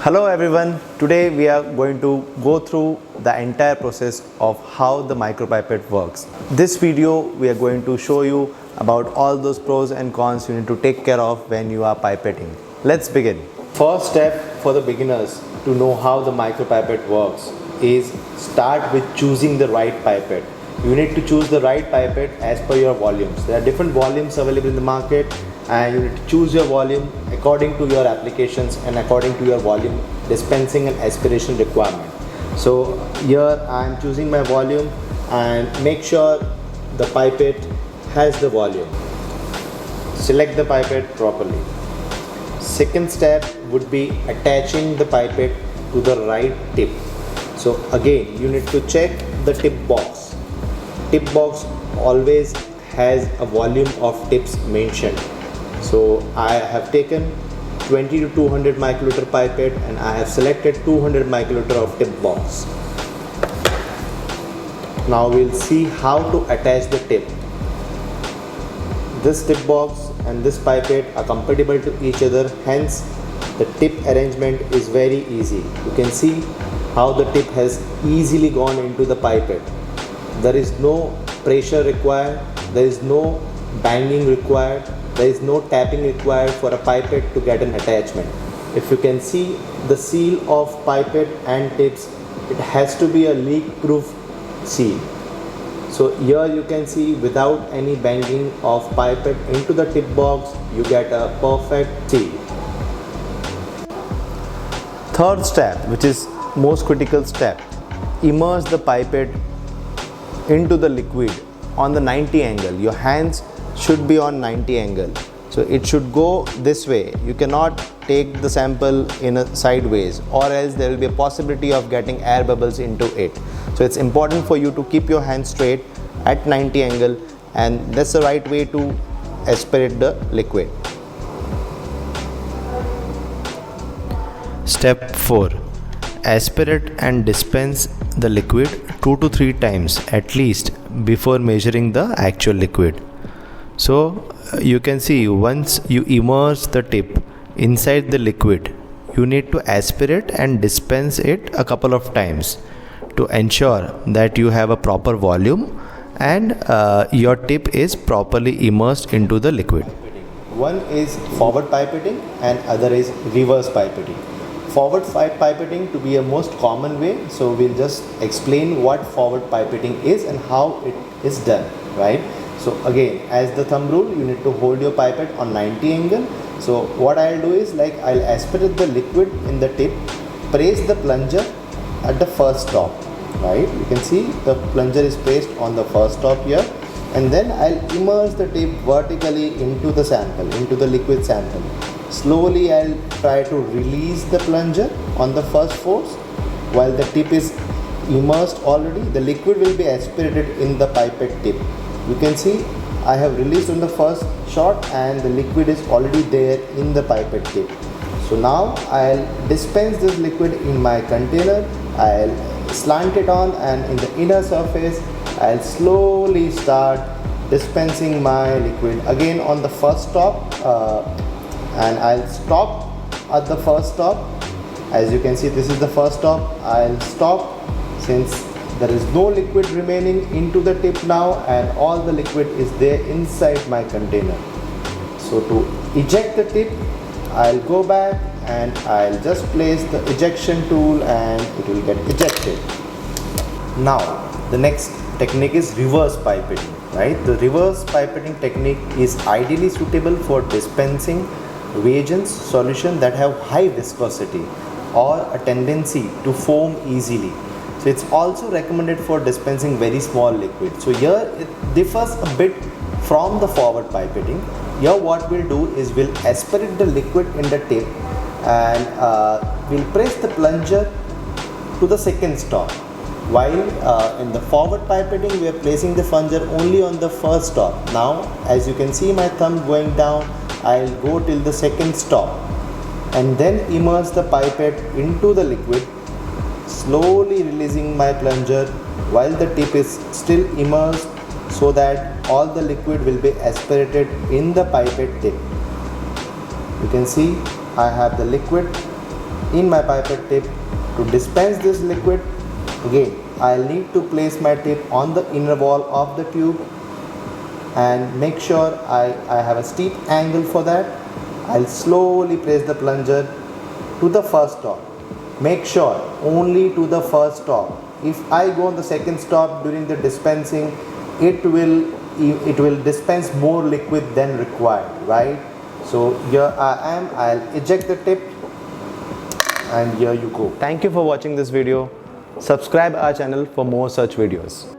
Hello everyone, today we are going to go through the entire process of how the micropipette works. This video we are going to show you about all those pros and cons you need to take care of when you are pipetting. Let's begin. First step for the beginners to know how the micropipette works is start with choosing the right pipette. You need to choose the right pipette as per your volumes. There are different volumes available in the market and you need to choose your volume according to your applications and according to your volume dispensing and aspiration requirement. So here I am choosing my volume and make sure the pipette has the volume. Select the pipette properly. Second step would be attaching the pipette to the right tip. So again you need to check the tip box. Tip box always has a volume of tips mentioned. So I have taken 20 to 200 microliter pipette and I have selected 200 microliter of tip box. Now we'll see how to attach the tip. This tip box and this pipette are compatible to each other, hence the tip arrangement is very easy. You can see how the tip has easily gone into the pipette. There is no pressure required, there is no banging required, there is no tapping required for a pipette to get an attachment. If you can see the seal of pipette and tips, it has to be a leak proof seal. So here you can see without any banging of pipette into the tip box, you get a perfect seal. Third step, which is most critical step, immerse the pipette into the liquid on the 90 angle. Your hands should be on 90 angle. So it should go this way. You cannot take the sample in a sideways or else there will be a possibility of getting air bubbles into it. So it's important for you to keep your hands straight at 90 angle and that's the right way to aspirate the liquid. Step 4. Aspirate and dispense the liquid 2 to 3 times at least before measuring the actual liquid. So you can see once you immerse the tip inside the liquid, you need to aspirate and dispense it a couple of times to ensure that you have a proper volume and your tip is properly immersed into the liquid. One is forward pipetting and other is reverse pipetting. Forward pipetting to be a most common way, so we'll just explain what forward pipetting is and how it is done, right? So again, as the thumb rule, you need to hold your pipette on 90 angle. So what I'll do is like I'll aspirate the liquid in the tip, press the plunger at the first stop, right? You can see the plunger is placed on the first stop here, and then I'll immerse the tip vertically into the sample, into the liquid sample. Slowly I'll try to release the plunger on the first force. While the tip is immersed already, the liquid will be aspirated in the pipette tip. You can see I have released on the first shot and the liquid is already there in the pipette tip. So now I'll dispense this liquid in my container. I'll slant it on and in the inner surface I'll slowly start dispensing my liquid again on the first stop and I'll stop at the first stop. As you can see, this is the first stop. I'll stop since there is no liquid remaining into the tip now and all the liquid is there inside my container. So to eject the tip, I'll go back and I'll just place the ejection tool and it will get ejected. Now the next technique is reverse pipetting, right? The reverse pipetting technique is ideally suitable for dispensing reagents solution that have high viscosity or a tendency to foam easily. So it's also recommended for dispensing very small liquid. So here it differs a bit from the forward pipetting. Here what we'll do is we'll aspirate the liquid in the tip and we'll press the plunger to the second stop. While in the forward pipetting we are placing the plunger only on the first stop. Now as you can see my thumb going down, I'll go till the second stop and then immerse the pipette into the liquid, slowly releasing my plunger while the tip is still immersed so that all the liquid will be aspirated in the pipette tip. You can see I have the liquid in my pipette tip to dispense this liquid. Again, I'll need to place my tip on the inner wall of the tube and make sure I have a steep angle for that. I'll slowly place the plunger to the first stop. Make sure only to the first stop. If I go on the second stop during the dispensing, it will dispense more liquid than required, right? So here I am, I'll eject the tip, and here you go. Thank you for watching this video. Subscribe our channel for more such videos.